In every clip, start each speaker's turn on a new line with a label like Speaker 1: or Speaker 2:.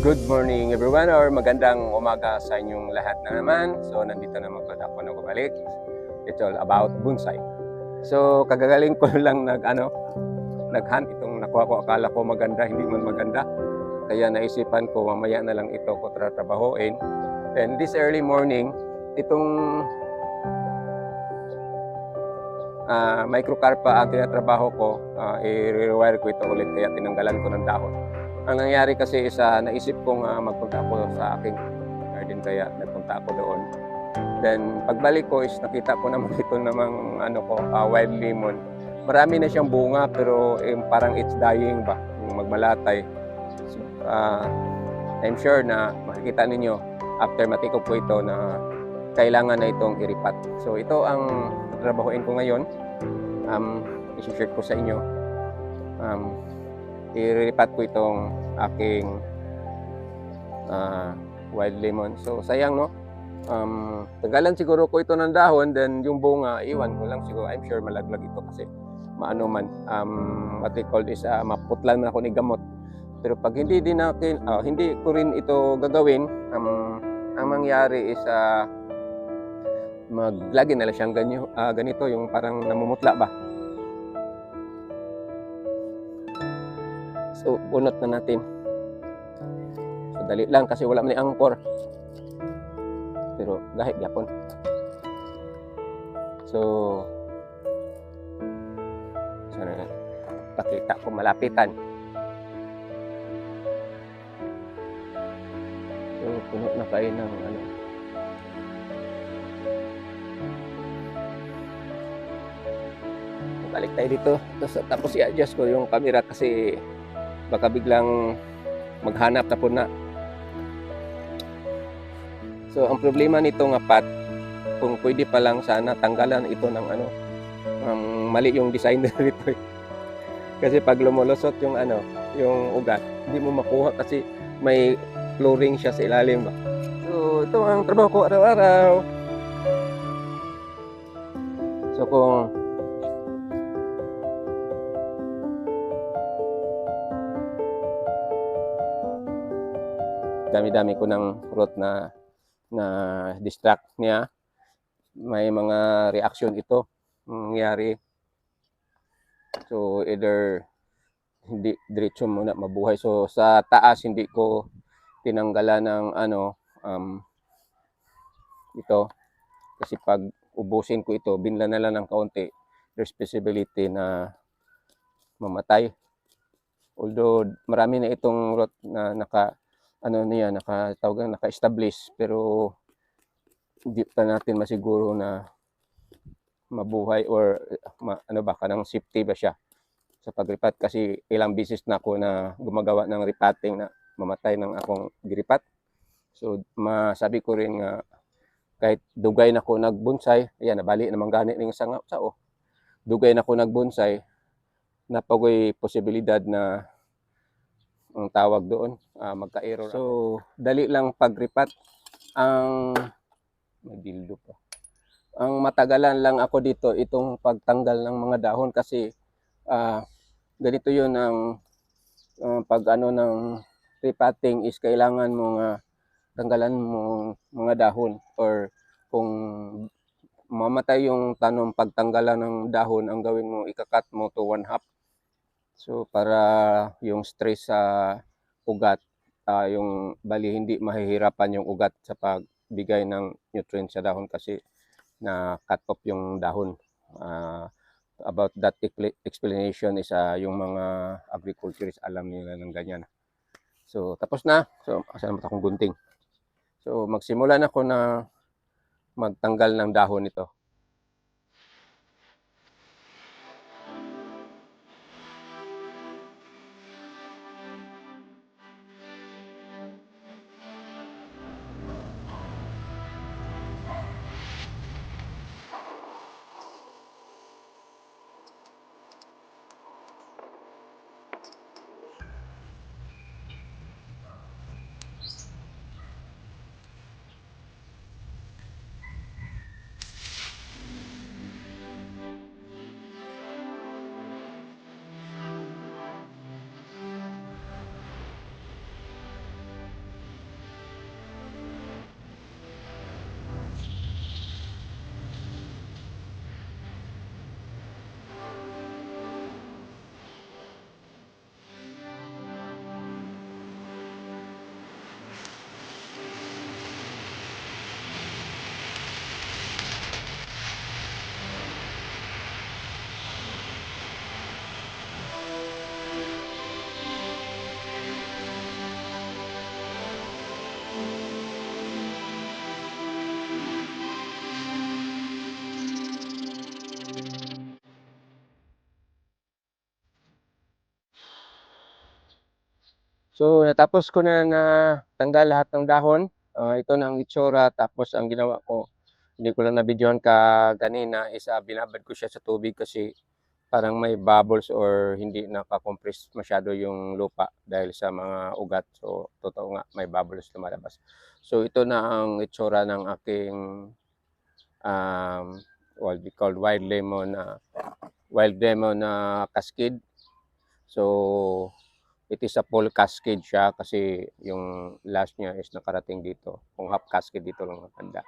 Speaker 1: Good morning everyone, or magandang umaga sa inyong lahat na naman. So nandito naman po ako na bumalik. It's all about bonsai. So kagagaling ko lang naghunt itong nakuha ko, akala ko maganda, hindi man maganda. Kaya naisipan ko mamaya na lang ito ko tratrabahoin. And this early morning, itong microcarpa ang tinatrabaho ko, i-rewire ko ito ulit, kaya tinanggalan ko ng dahon. Ang nangyari kasi isa, naisip kong magpunta ako sa aking garden, kaya nagpunta ako doon. Then pagbalik ko is nakita ko naman ito namang wild lemon. Marami na siyang bunga pero parang it's dying ba, yung magmalatay. So, I'm sure na makikita ninyo after matikop ko ito na kailangan na itong iripat. So ito ang trabahuin ko ngayon. I-share ko sa inyo. Iripat ko itong aking wild lemon. So sayang, no? Tagalan siguro ko ito ng dahon, then yung bunga iwan ko lang siguro. I'm sure malaglag ito kasi maano man, what they call is maputlan na ako ni gamot. Pero pag hindi din natin, hindi ko rin ito gagawin, ang mangyari is maglagi na lang siyang ganito, yung parang namumutla ba. So bunot na natin. So dali lang kasi wala man ni angkor. Pero gahit yapon. So sana pakita ko malapitan. So puno na kayo ng balik tayo dito. Tapos i-adjust ko yung camera kasi baka biglang maghanap na po na. So ang problema nito nga pat, kung pwede pa lang sana tanggalan ito ng mali yung designer nito. Kasi pag lumulusot yung yung ugat, hindi mo makuha kasi may flooring siya sa ilalim ba. So ito ang trabaho ko araw-araw. So kung dami-dami ko ng fruit na distract niya, may mga reaction ito nangyari. So either hindi diretso muna mabuhay. So sa taas hindi ko tinanggalan ng ito kasi pag ubusin ko ito, binla na lang ng kaunti, there's possibility na mamatay. Although marami na itong root na ano niya, naka-establish, pero hindi pa natin masiguro na mabuhay or ano ba, kanang safety ba siya sa pagripat, kasi ilang beses na ako na gumagawa ng repotting na mamatay ng akong giripat. So masabi ko rin nga kahit dugay na ko nagbonsai, ayan nabali naman gani ning sanga sao. Dugay na ko nagbonsai, napagoy posibilidad na ang tawag doon, magka-error. So dali lang pagripat. Ang may dildo pa. Ang matagalan lang ako dito itong pagtanggal ng mga dahon, kasi ganito yun ang pag ano ng repotting is kailangan mo nga tanggalan mo mga dahon, or kung mamatay yung tanom pagtanggalan ng dahon, ang gawin mo ikakat mo to 1/2. So para yung stress sa ugat, yung bali hindi mahihirapan yung ugat sa pagbigay ng nutrients sa dahon, kasi na cut off yung dahon. About that explanation is yung mga agriculturists alam nila ng ganyan. So tapos na. So asa naman akong gunting. So magsimula na ako na magtanggal ng dahon nito. So natapos ko na tanggal lahat ng dahon. Ito na ang itsura. Tapos ang ginawa ko, hindi ko lang na-videohan ka kanina, is binabad ko siya sa tubig kasi parang may bubbles or hindi naka-compress masyado yung lupa dahil sa mga ugat. So totoo nga, may bubbles lumalabas. So ito na ang itsura ng aking what we call wild lemon cascade. So it is a full cascade siya, kasi yung last niya is nakarating dito. Kung half cascade dito lang maganda.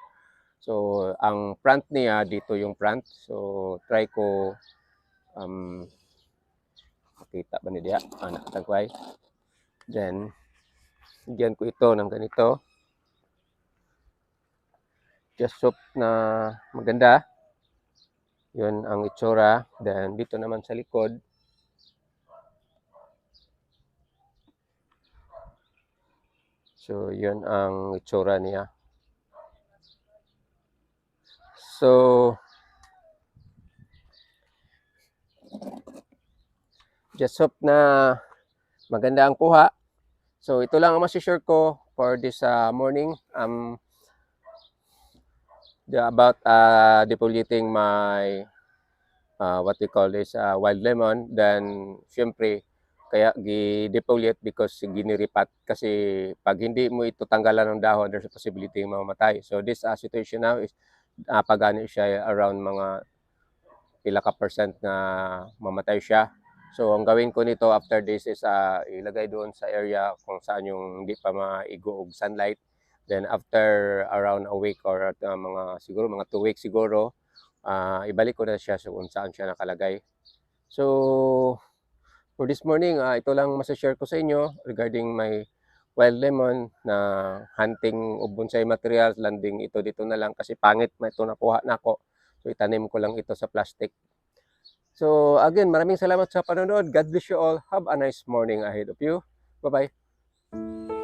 Speaker 1: So ang front niya, dito yung front. So try ko makita ba ni diya? Nakatagway. Then bigyan ko ito ng ganito. Just soap na maganda. Yun ang itsura. Then dito naman sa likod, so yun ang itsura niya. So just hope na maganda ang kuha. So ito lang ang masishare ko for this morning. About defoliating my what we call this wild lemon. Then syempre kaya gi-defoliate because giniripat, kasi pag hindi mo ito tanggalan ng dahon, there's a possibility mamamatay. So this situation now is pagani siya around mga pila ka percent na mamatay siya. So ang gawin ko nito after this is ilagay doon sa area kung saan yung hindi pa maigo og sunlight. Then after around a week or mga 2 weeks siguro, ibalik ko na siya kung saan siya nakalagay. So for this morning, ito lang masashare ko sa inyo regarding my wild lemon na hunting of bonsai materials. Landing ito dito na lang kasi pangit na ito nakuha na ako. So itanim ko lang ito sa plastic. So again, maraming salamat sa panonood. God bless you all. Have a nice morning ahead of you. Bye-bye.